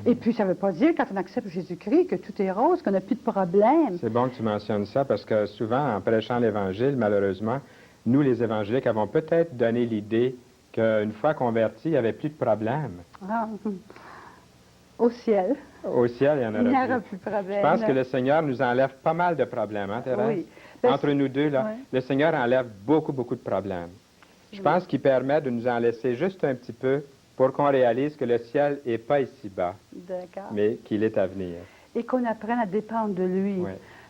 Et puis, ça ne veut pas dire, quand on accepte Jésus-Christ, que tout est rose, qu'on n'a plus de problème. C'est bon que tu mentionnes ça, parce que souvent, en prêchant l'Évangile, malheureusement, nous, les évangéliques, avons peut-être donné l'idée qu'une fois convertis, il n'y avait plus de problème. Au ciel. Au ciel, il n'y en aura plus de problème. Je pense que le Seigneur nous enlève pas mal de problèmes, hein, Thérèse? Oui. Entre nous deux, là, le Seigneur enlève beaucoup de problèmes. Je pense qu'il permet de nous en laisser juste un petit peu pour qu'on réalise que le ciel n'est pas ici-bas, mais qu'il est à venir. Et qu'on apprenne à dépendre de lui.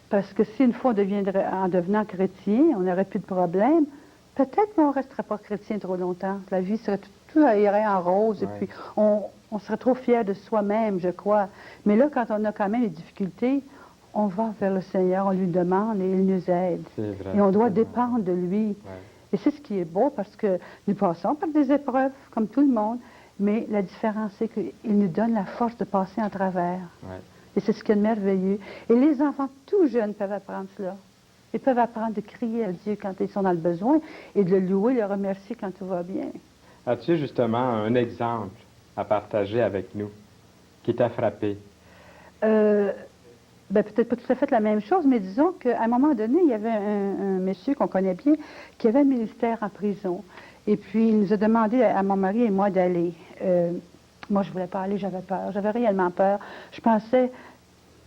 Parce que si une fois en devenant chrétien, on n'aurait plus de problème, peut-être qu'on ne resterait pas chrétien trop longtemps. La vie serait tout irait en rose, et puis on serait trop fiers de soi-même, je crois. Mais là, quand on a quand même des difficultés, on va vers le Seigneur, on lui demande et il nous aide. Vrai, et on doit dépendre de lui. Et c'est ce qui est beau, parce que nous passons par des épreuves, comme tout le monde, mais la différence, c'est qu'il nous donne la force de passer en travers. Et c'est ce qui est merveilleux. Et les enfants tout jeunes peuvent apprendre cela. Ils peuvent apprendre de crier à Dieu quand ils sont dans le besoin et de le louer, le remercier quand tout va bien. As-tu justement un exemple à partager avec nous qui t'a frappé? Peut-être pas tout à fait la même chose, mais disons qu'à un moment donné, il y avait un monsieur qu'on connaît bien qui avait un ministère en prison. Et puis, il nous a demandé à mon mari et moi d'aller. Moi, je ne voulais pas aller, j'avais peur. J'avais réellement peur. Je pensais,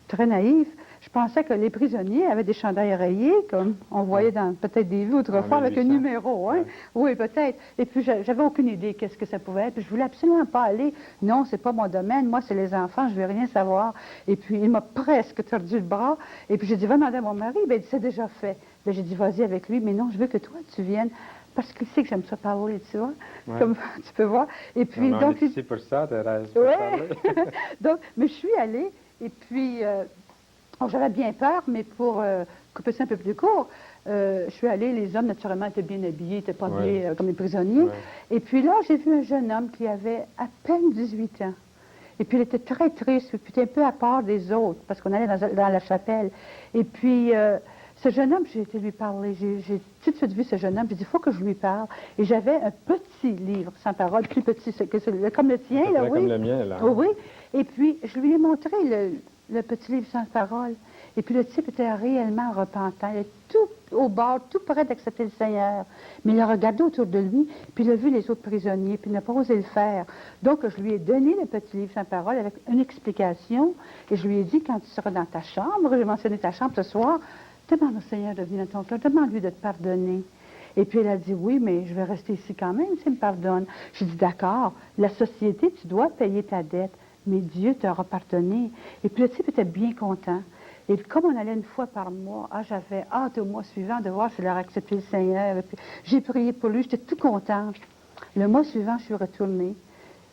très naïve, Je pensais que les prisonniers avaient des chandails rayés, comme on voyait dans peut-être des vues autrefois, avec un numéro. Hein? Oui, peut-être. Et puis, j'avais aucune idée qu'est-ce que ça pouvait être. Puis, je voulais absolument pas aller. Non, c'est pas mon domaine. Moi, c'est les enfants. Je veux rien savoir. Et puis, il m'a presque tordu le bras. Et puis, j'ai dit, va demander à mon mari. Bien, il dit, c'est déjà fait. Bien, j'ai dit, vas-y avec lui. Mais non, je veux que toi, tu viennes. Parce qu'il sait que j'aime ça parler, tu vois, comme tu peux voir. Et puis, donc, on est ici pour ça, Thérèse. Oui. Donc, mais je suis allée. Et puis... j'avais bien peur, mais pour couper ça un peu plus court, je suis allée, les hommes, naturellement, étaient bien habillés, n'étaient pas habillés comme les prisonniers. Et puis là, j'ai vu un jeune homme qui avait à peine 18 ans. Et puis, il était très triste, puis un peu à part des autres, parce qu'on allait dans la chapelle. Et puis, ce jeune homme, j'ai été lui parler. J'ai tout de suite vu ce jeune homme, j'ai dit, il faut que je lui parle. Et j'avais un petit livre, sans parole, plus petit comme le tien, là, oui. Comme le mien, là. Oh, oui. Et puis, je lui ai montré le petit livre sans parole. Et puis le type était réellement repentant. Il était tout au bord, tout près d'accepter le Seigneur. Mais il a regardé autour de lui, puis il a vu les autres prisonniers, puis il n'a pas osé le faire. Donc, je lui ai donné le petit livre sans parole avec une explication. Et je lui ai dit, quand tu seras dans ta chambre, j'ai mentionné ta chambre ce soir, demande au Seigneur de venir dans ton cœur, demande-lui de te pardonner. Et puis elle a dit, oui, mais je vais rester ici quand même s'il me pardonne. J'ai dit, d'accord, la société, tu dois payer ta dette. Mais Dieu t'aura pardonné. Et puis le type était bien content. Et comme on allait une fois par mois, j'avais hâte au mois suivant de voir s'il aurait accepté le Seigneur. Et puis j'ai prié pour lui, j'étais tout contente. Le mois suivant, je suis retournée.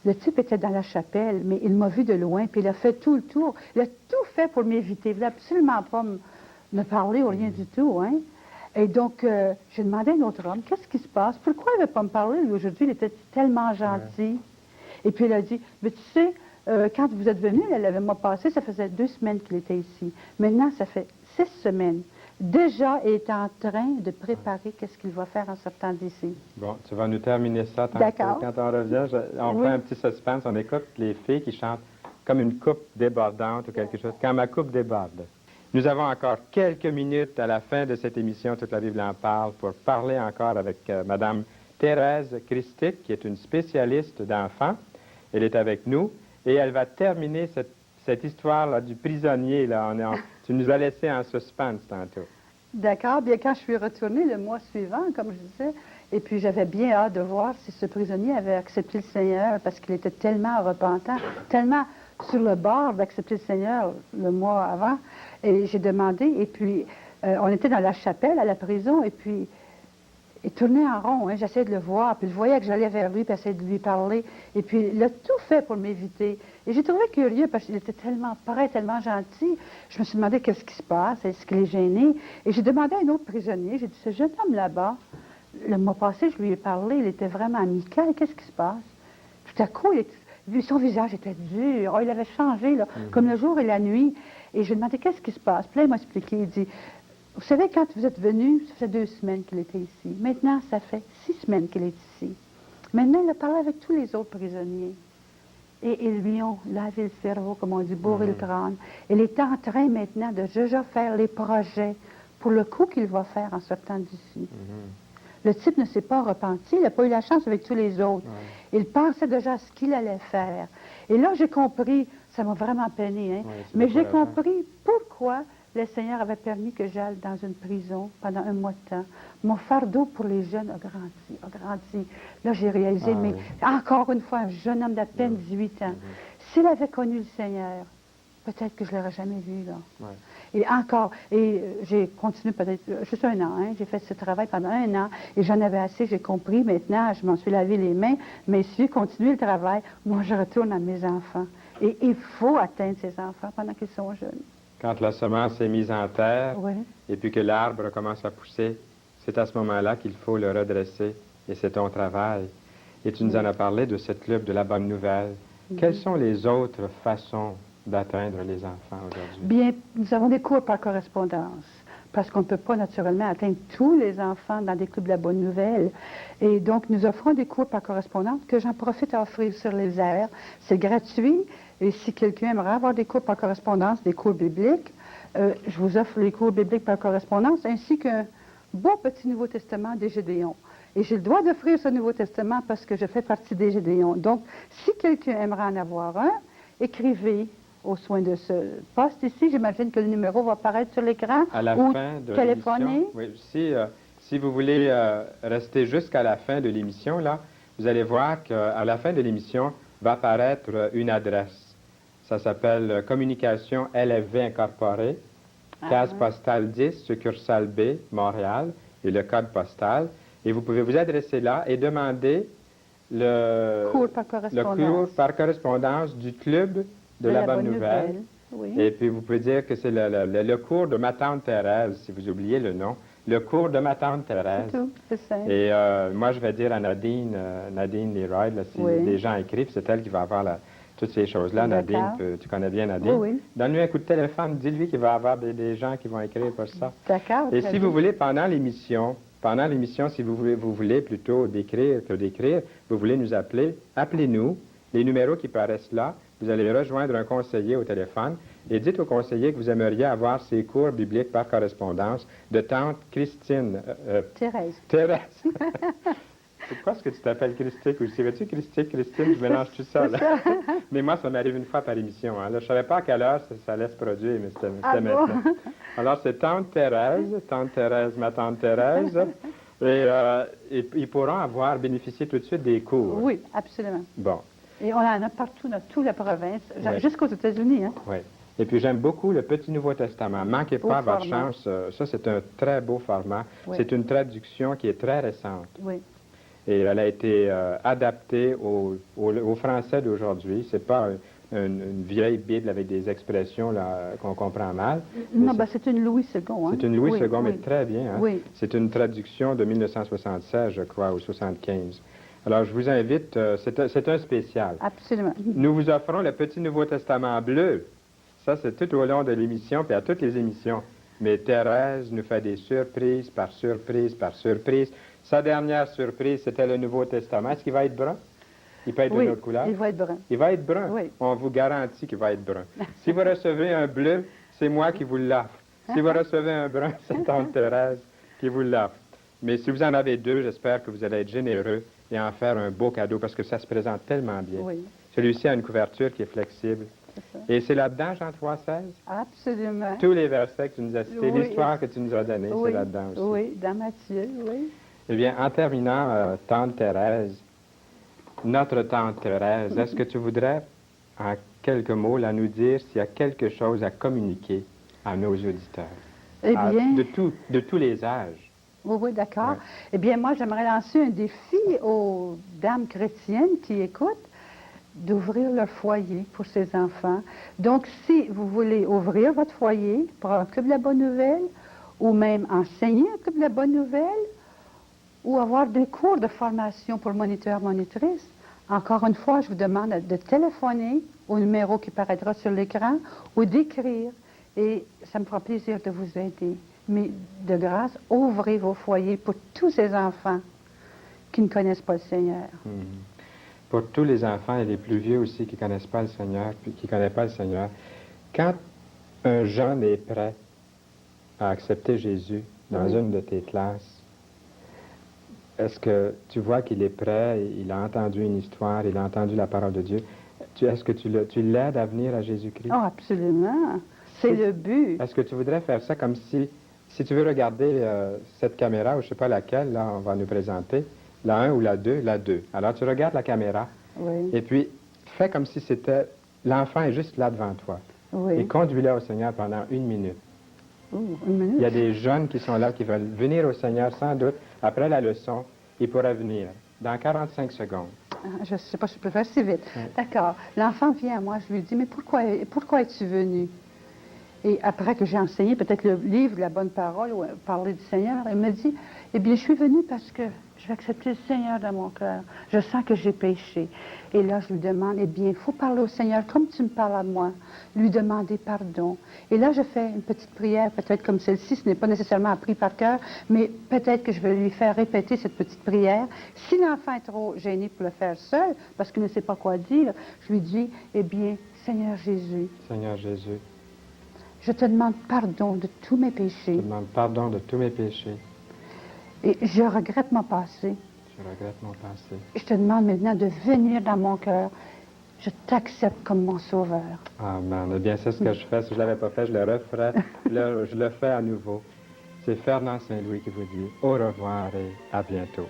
Le type était dans la chapelle, mais il m'a vu de loin, puis il a fait tout le tour. Il a tout fait pour m'éviter. Il ne voulait absolument pas me parler ou rien du tout, hein. Et donc, j'ai demandé à un autre homme, qu'est-ce qui se passe? Pourquoi il ne veut pas me parler? Lui, aujourd'hui, il était tellement gentil. Et puis il a dit, mais tu sais, quand vous êtes venu, le mois passé, ça faisait 2 semaines qu'il était ici. Maintenant, ça fait 6 semaines. Déjà, il est en train de préparer qu'est-ce qu'il va faire en sortant d'ici. Bon, tu vas nous terminer ça tantôt. D'accord. Quand on revient, on fait un petit suspense. On écoute les filles qui chantent comme une coupe débordante ou quelque chose. Quand ma coupe déborde. Nous avons encore quelques minutes à la fin de cette émission Toute la Bible en parle pour parler encore avec Mme Thérèse Christic, qui est une spécialiste d'enfants. Elle est avec nous. Et elle va terminer cette histoire-là du prisonnier. Là. Tu nous as laissé en suspense tantôt. D'accord. Bien, quand je suis retournée le mois suivant, comme je disais, et puis j'avais bien hâte de voir si ce prisonnier avait accepté le Seigneur, parce qu'il était tellement repentant, tellement sur le bord d'accepter le Seigneur le mois avant. Et j'ai demandé, et puis on était dans la chapelle à la prison, et puis il tournait en rond, hein, j'essayais de le voir, puis je voyais que j'allais vers lui, puis essayais de lui parler, et puis il a tout fait pour m'éviter. Et j'ai trouvé curieux, parce qu'il était tellement prêt, tellement gentil. Je me suis demandé qu'est-ce qui se passe, est-ce qu'il est gêné? Et j'ai demandé à un autre prisonnier, j'ai dit, ce jeune homme là-bas, le mois passé, je lui ai parlé, il était vraiment amical, qu'est-ce qui se passe? Tout à coup, son visage était dur, il avait changé, là, comme le jour et la nuit. Et je lui ai demandé, qu'est-ce qui se passe? Puis là, il m'a expliqué, il dit, vous savez, quand vous êtes venu, ça fait 2 semaines qu'il était ici. Maintenant, ça fait 6 semaines qu'il est ici. Maintenant, il a parlé avec tous les autres prisonniers. Et ils lui ont lavé le cerveau, comme on dit, bourré le crâne. Il est en train maintenant de déjà faire les projets pour le coup qu'il va faire en sortant d'ici. Le type ne s'est pas repenti, il n'a pas eu la chance avec tous les autres. Il pensait déjà à ce qu'il allait faire. Et là, j'ai compris, ça m'a vraiment peiné, hein, mais j'ai compris pourquoi le Seigneur avait permis que j'aille dans une prison pendant 1 mois de temps. Mon fardeau pour les jeunes a grandi. Là, j'ai réalisé, mais encore une fois, un jeune homme d'à peine 18 ans, s'il avait connu le Seigneur, peut-être que je ne l'aurais jamais vu, là. Et encore, j'ai continué peut-être juste 1 an, hein, j'ai fait ce travail pendant 1 an, et j'en avais assez, j'ai compris, maintenant, je m'en suis lavé les mains, mais si je continue le travail, moi, je retourne à mes enfants. Et il faut atteindre ces enfants pendant qu'ils sont jeunes. Quand la semence est mise en terre, et puis que l'arbre commence à pousser, c'est à ce moment-là qu'il faut le redresser, et c'est ton travail. Et tu nous en as parlé de cette club de la bonne nouvelle. Quelles sont les autres façons d'atteindre les enfants aujourd'hui? Bien, nous avons des cours par correspondance, parce qu'on ne peut pas naturellement atteindre tous les enfants dans des clubs de la bonne nouvelle. Et donc, nous offrons des cours par correspondance que j'en profite à offrir sur les airs. C'est gratuit. Et si quelqu'un aimerait avoir des cours par correspondance, des cours bibliques, je vous offre les cours bibliques par correspondance, ainsi qu'un beau petit Nouveau Testament des Gédéons. Et j'ai le droit d'offrir ce Nouveau Testament parce que je fais partie des Gédéons. Donc, si quelqu'un aimerait en avoir un, écrivez aux soins de ce poste ici. J'imagine que le numéro va apparaître sur l'écran. À la ou fin de téléphoner. l'émission. Oui, si vous voulez rester jusqu'à la fin de l'émission, là, vous allez voir qu'à la fin de l'émission va apparaître une adresse. Ça s'appelle Communication LFV Incorporée, case postale 10, succursale B, Montréal, et le code postal. Et vous pouvez vous adresser là et demander le cours par correspondance du club de la Bonne Nouvelle. Oui. Et puis vous pouvez dire que c'est le cours de ma tante Thérèse, si vous oubliez le nom. Le cours de ma tante Thérèse. C'est tout, c'est simple. Et moi, je vais dire à Nadine Leroy, là, si les gens écrivent, c'est elle qui va avoir toutes ces choses-là. Nadine, tu connais bien Nadine. Oui. Donne-lui un coup de téléphone, dis-lui qu'il va y avoir des gens qui vont écrire pour ça. D'accord. Et si vous voulez, pendant l'émission, si vous voulez plutôt d'écrire que d'écrire, vous voulez nous appeler, appelez-nous. Les numéros qui paraissent là, vous allez rejoindre un conseiller au téléphone et dites au conseiller que vous aimeriez avoir ces cours bibliques par correspondance de tante Christine. Thérèse. Pourquoi est-ce que tu t'appelles Christique aussi? Veux-tu Christine? Je mélange tout ça, là. Mais moi, ça m'arrive une fois par émission. Hein. Là, je ne savais pas à quelle heure ça allait se produire, mais c'était maintenant. Alors, c'est tante Thérèse, ma tante Thérèse. Et ils pourront bénéficié tout de suite des cours. Oui, absolument. Bon. Et on en a partout dans toute la province, jusqu'aux États-Unis. Hein? Oui. Et puis, j'aime beaucoup le Petit Nouveau Testament. Manquez pas votre chance. Ça, c'est un très beau format. Oui. C'est une traduction qui est très récente. Oui. Et elle a été adaptée au français d'aujourd'hui. C'est pas une vieille Bible avec des expressions qu'on comprend mal. Non, c'est une Louis II. Hein? C'est une Louis II, mais très bien. Hein? Oui. C'est une traduction de 1976, je crois, ou 75. Alors, je vous invite, c'est un spécial. Absolument. Nous vous offrons le Petit Nouveau Testament bleu. Ça, c'est tout au long de l'émission, puis à toutes les émissions. Mais Thérèse nous fait des surprises par surprise par surprise. Sa dernière surprise, c'était le Nouveau Testament. Est-ce qu'il va être brun? Il peut être d'une autre couleur? Il va être brun. Il va être brun? Oui. On vous garantit qu'il va être brun. Si vous recevez un bleu, c'est moi qui vous l'offre. Si vous recevez un brun, c'est tante Thérèse qui vous l'offre. Mais si vous en avez deux, j'espère que vous allez être généreux et en faire un beau cadeau parce que ça se présente tellement bien. Oui. Celui-ci a une couverture qui est flexible. Et c'est là-dedans, Jean 3,16? Absolument. Tous les versets que tu nous as cités, l'histoire que tu nous as donnée, c'est là-dedans aussi. Oui, dans Matthieu, oui. Eh bien, en terminant, tante Thérèse, notre tante Thérèse, est-ce que tu voudrais, en quelques mots, là, nous dire s'il y a quelque chose à communiquer à nos auditeurs? Eh bien... De tous les âges. Oui, d'accord. Ouais. Eh bien, moi, j'aimerais lancer un défi aux dames chrétiennes qui écoutent d'ouvrir leur foyer pour ces enfants. Donc, si vous voulez ouvrir votre foyer pour un club de la Bonne Nouvelle, ou même enseigner un club de la Bonne Nouvelle, ou avoir des cours de formation pour moniteurs, monitrices, encore une fois, je vous demande de téléphoner au numéro qui paraîtra sur l'écran ou d'écrire. Et ça me fera plaisir de vous aider. Mais de grâce, ouvrez vos foyers pour tous ces enfants qui ne connaissent pas le Seigneur. Pour tous les enfants et les plus vieux aussi qui ne connaissent pas le Seigneur, puis qui ne connaissent pas le Seigneur, quand un jeune est prêt à accepter Jésus dans une de tes classes, est-ce que tu vois qu'il est prêt, il a entendu une histoire, il a entendu la parole de Dieu, est-ce que tu l'aides à venir à Jésus-Christ? Oh, absolument. C'est le but. Est-ce que tu voudrais faire ça comme si tu veux regarder cette caméra, ou je ne sais pas laquelle, là, on va nous présenter, la 1 ou la 2, la 2. Alors, tu regardes la caméra, et puis fais comme si c'était... L'enfant est juste là devant toi. Oui. Et conduis-le au Seigneur pendant 1 minute. Une minute? Il y a des jeunes qui sont là, qui veulent venir au Seigneur sans doute. Après la leçon, ils pourraient venir dans 45 secondes. Je ne sais pas, je peux faire si vite. Oui. D'accord. L'enfant vient à moi, je lui dis, mais pourquoi es-tu venu? Et après que j'ai enseigné peut-être le livre de la bonne parole, ou parler du Seigneur, il me dit, eh bien, je suis venu parce que je vais accepter le Seigneur dans mon cœur. Je sens que j'ai péché. Et là, je lui demande, eh bien, il faut parler au Seigneur comme tu me parles à moi, lui demander pardon. Et là, je fais une petite prière, peut-être comme celle-ci, ce n'est pas nécessairement appris par cœur, mais peut-être que je vais lui faire répéter cette petite prière. Si l'enfant est trop gêné pour le faire seul, parce qu'il ne sait pas quoi dire, je lui dis, eh bien, Seigneur Jésus. Seigneur Jésus. Je te demande pardon de tous mes péchés. Je te demande pardon de tous mes péchés. Et je regrette mon passé. Je regrette mon passé. Je te demande maintenant de venir dans mon cœur Je t'accepte comme mon sauveur. Amen. Eh bien, c'est ce que je fais. Si je ne l'avais pas fait, je le referais. Là, je le fais à nouveau. C'est Fernand Saint-Louis qui vous dit au revoir et à bientôt.